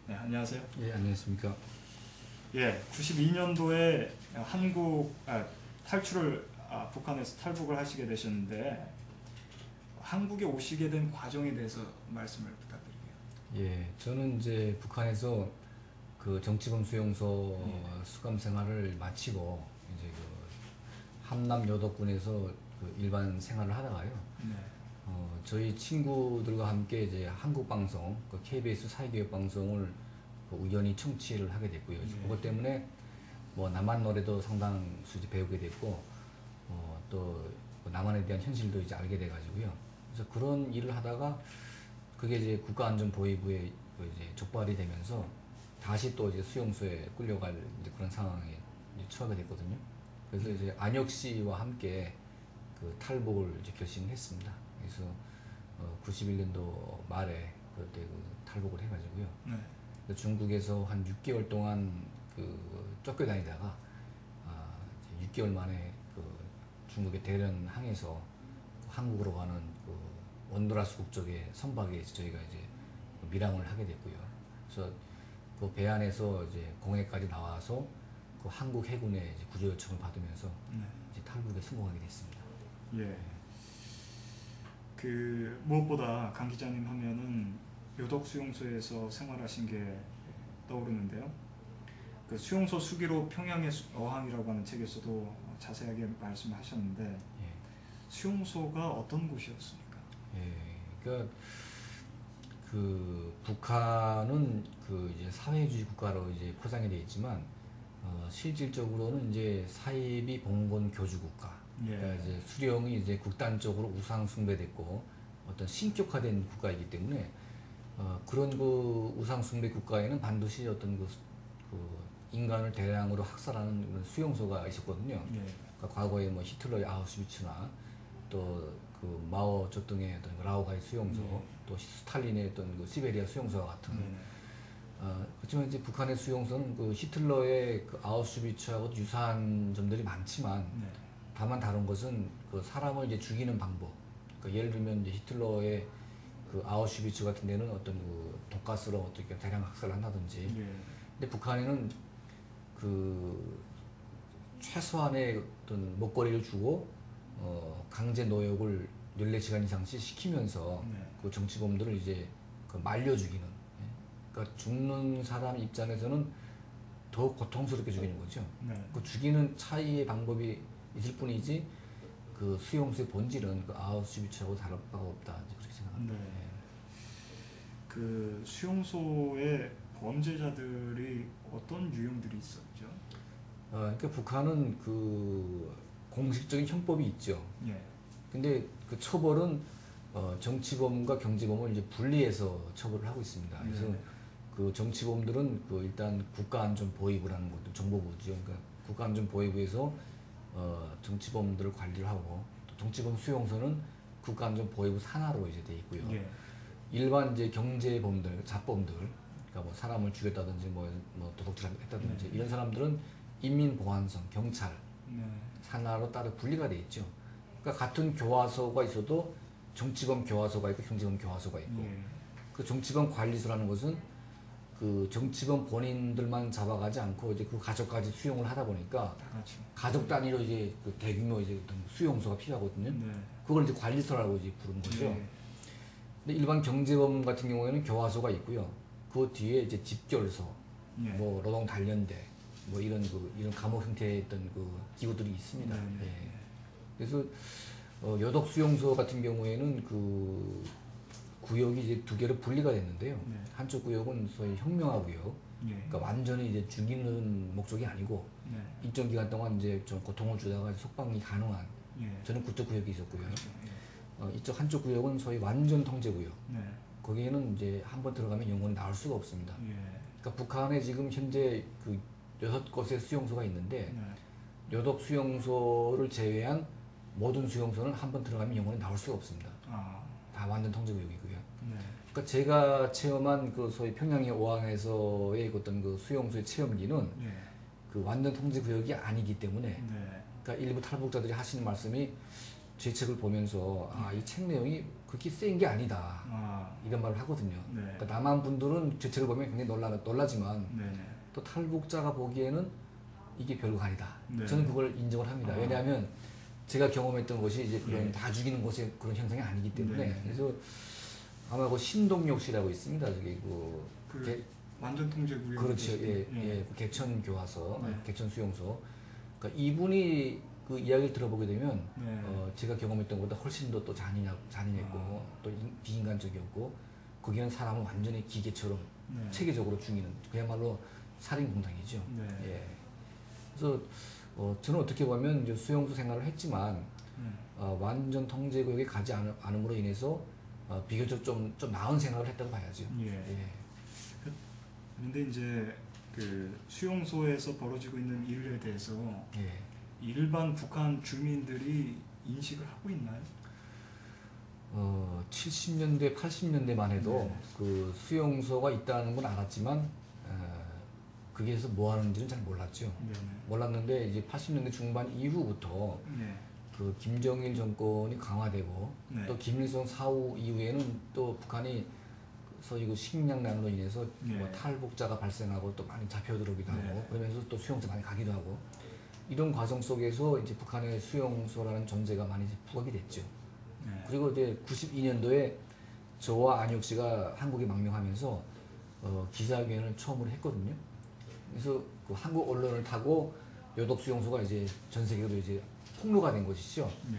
네, 안녕하세요. 예, 안녕하십니까. 예, 92년도에 한국 탈출을 북한에서 탈북을 하시게 되셨는데 한국에 오시게 된 과정에 대해서 말씀을 부탁드릴게요. 예, 저는 이제 북한에서 그 정치범 수용소 예, 수감 생활을 마치고 이제 그 함남 여덕군에서 그 일반 생활을 하다가요. 네, 저희 친구들과 함께 이제 한국 방송, 그 KBS 사회교육 방송을 그 우연히 청취를 하게 됐고요. 예, 그것 때문에 뭐 남한 노래도 상당수 이제 배우게 됐고, 또 남한에 대한 현실도 이제 알게 돼가지고요. 그래서 그런 일을 하다가 그게 이제 국가안전보위부에 그 이제 적발이 되면서 다시 또 이제 수용소에 끌려갈 이제 그런 상황에 이제 처하게 됐거든요. 그래서 이제 안혁 씨와 함께 그 탈북을 이제 결심을 했습니다. 그래서 91년도 말에 그때 그 탈북을 해가지고요. 네, 중국에서 한 6개월 동안 그 쫓겨다니다가 이제 6개월 만에 그 중국의 대련항에서 한국으로 가는 그 원두라스 국적의 선박에 저희가 이제 밀항을 하게 됐고요. 그래서 그 배 안에서 이제 공해까지 나와서 그 한국 해군의 이제 구조 요청을 받으면서 네. 이제 탈북에 성공하게 됐습니다. 예. 그 무엇보다 강 기자님 하면은 요덕 수용소에서 생활하신 게 떠오르는데요. 그 수용소 수기로 평양의 어항이라고 하는 책에서도 자세하게 말씀하셨는데 예, 수용소가 어떤 곳이었습니까? 예. 그러니까 그 북한은 그 이제 사회주의 국가로 이제 포장이 되어 있지만 실질적으로는 이제 사이비 봉건 교주 국가. 그러니까 예, 이제 수령이 이제 극단적으로 우상 숭배됐고 어떤 신격화된 국가이기 때문에 그런 그 우상 숭배 국가에는 반드시 어떤 그 인간을 대량으로 학살하는 그런 수용소가 있었거든요. 예, 그러니까 과거에 뭐 히틀러의 아우슈비츠나 또 그 마오 저등의 어떤 그 라오가이 수용소, 예, 또 스탈린의 어떤 그 시베리아 수용소와 같은. 네, 그렇지만 이제 북한의 수용소는 그 히틀러의 그 아우슈비츠하고 유사한 점들이 많지만 네, 다만 다른 것은 그 사람을 이제 죽이는 방법. 그러니까 예를 들면 이제 히틀러의 그 아우슈비츠 같은 데는 어떤 그 독가스로 어떻게 대량 학살을 한다든지. 예, 근데 북한에는 그 최소한의 어떤 먹거리를 주고 강제 노역을 14시간 이상씩 시키면서 네, 그 정치범들을 이제 그 말려 죽이는. 예. 그러니까 죽는 사람 입장에서는 더 고통스럽게 죽이는 거죠. 네, 그 죽이는 차이의 방법이 있을 뿐이지 그 수용소의 본질은 그 아우슈비츠하고 다를 바가 없다. 이제 그렇게 생각합니다. 네. 그 수용소에 범죄자들이 어떤 유형들이 있었죠? 그러니까 북한은 그 공식적인 형법이 있죠. 예, 근데 그 처벌은 정치범과 경제범을 이제 분리해서 처벌을 하고 있습니다. 그래서 네, 그 정치범들은 그 일단 국가안전보위부라는 것도 정보부죠. 그러니까 국가안전보위부에서 정치범들을 관리를 하고 또 정치범 수용소는 국가안전보위부 산하로 이제 돼 있고요. 예, 일반 이제 경제범들, 자범들, 그러니까 뭐 사람을 죽였다든지 뭐 도둑질을 했다든지 네, 이런 사람들은 인민보안성, 경찰 네, 산하로 따로 분리가 돼 있죠. 그러니까 같은 교화소가 있어도 정치범 교화소가 있고 경제범 교화소가 있고 예, 그 정치범 관리소라는 것은 그 정치범 본인들만 잡아가지 않고 이제 그 가족까지 수용을 하다 보니까 다 같이. 가족 단위로 이제 그 대규모 이제 어떤 수용소가 필요하거든요. 네, 그걸 이제 관리소라고 이제 부르는 거죠. 예, 근데 일반 경제범 같은 경우에는 교화소가 있고요. 그 뒤에 이제 집결소, 예, 뭐 노동 단련대, 뭐 이런 감옥 형태의 어떤 그 기구들이 있습니다. 네, 네, 예. 그래서 여덕 수용소 같은 경우에는 그 구역이 이제 두 개로 분리가 됐는데요. 네, 한쪽 구역은 소위 혁명화 구역, 예, 그러니까 완전히 이제 죽이는 목적이 아니고 네, 일정 기간 동안 이제 좀 고통을 주다가 속방이 가능한 예, 저는 그쪽 구역이 있었고요. 그렇죠. 이쪽 한쪽 구역은 소위 완전 통제 구역. 예, 네, 거기에는 이제 한번 들어가면 영원히 나올 수가 없습니다. 예, 그러니까 북한에 지금 현재 그 6곳의 수용소가 있는데 네, 여덕 수용소를 제외한 모든 수용소는 한번 들어가면 영원히 나올 수가 없습니다. 아, 다 완전 통제 구역이고요. 네, 그러니까 제가 체험한 그 소위 평양의 오항에서의 어떤 그 수용소의 체험기는 예, 그 완전 통제 구역이 아니기 때문에 네, 그러니까 일부 탈북자들이 하시는 말씀이 제 책을 보면서 이 책 내용이 그렇게 센 게 아니다. 아, 이런 말을 하거든요. 네. 그러니까 남한 분들은 제 책을 보면 굉장히 놀라지만 네네. 또 탈북자가 보기에는 이게 별거 아니다. 네. 저는 그걸 인정을 합니다. 왜냐하면 제가 경험했던 것이 이제 그런 예. 다 죽이는 것의 그런 현상이 아니기 때문에. 네. 그래서 아마 그 신동엽 씨라고 있습니다. 저기 그 완전 통제 구역. 그렇죠. 그 개천 교화소, 네. 개천 수용소. 그러니까 이분이 그 이야기를 들어보게 되면 네. 제가 경험했던 것보다 훨씬 더 또 잔인했고 또 비인간적이었고 거기는 사람을 완전히 기계처럼 네. 체계적으로 죽이는 그야말로 살인 공장이죠. 네. 예. 그래서 저는 어떻게 보면 이제 수용소 생활을 했지만 완전 통제 구역에 가지 않음으로 인해서 비교적 좀 나은 생활을 했다고 봐야죠. 예. 그런데 이제 그 수용소에서 벌어지고 있는 일에 대해서 예. 일반 북한 주민들이 인식을 하고 있나요? 70년대, 80년대만 해도 네. 그 수용소가 있다는 건 알았지만 거기에서 뭐 하는지는 잘 몰랐죠. 네네. 몰랐는데 이제 80년대 중반 이후부터 네. 그 김정일 정권이 강화되고 네. 또 김일성 사후 이후에는 또 북한이 소위 그 식량난으로 인해서 네. 뭐 탈북자가 발생하고 또 많이 잡혀들어오기도 하고 네. 그러면서 또 수용소 많이 가기도 하고 이런 과정 속에서 이제 북한의 수용소라는 존재가 많이 이제 부각이 됐죠. 네. 그리고 이제 92년도에 저와 안혁 씨가 한국에 망명하면서 기자회견을 처음으로 했거든요. 그래서 그 한국 언론을 타고 요독 수용소가 이제 전 세계로 이제 폭로가 된 것이죠. 네.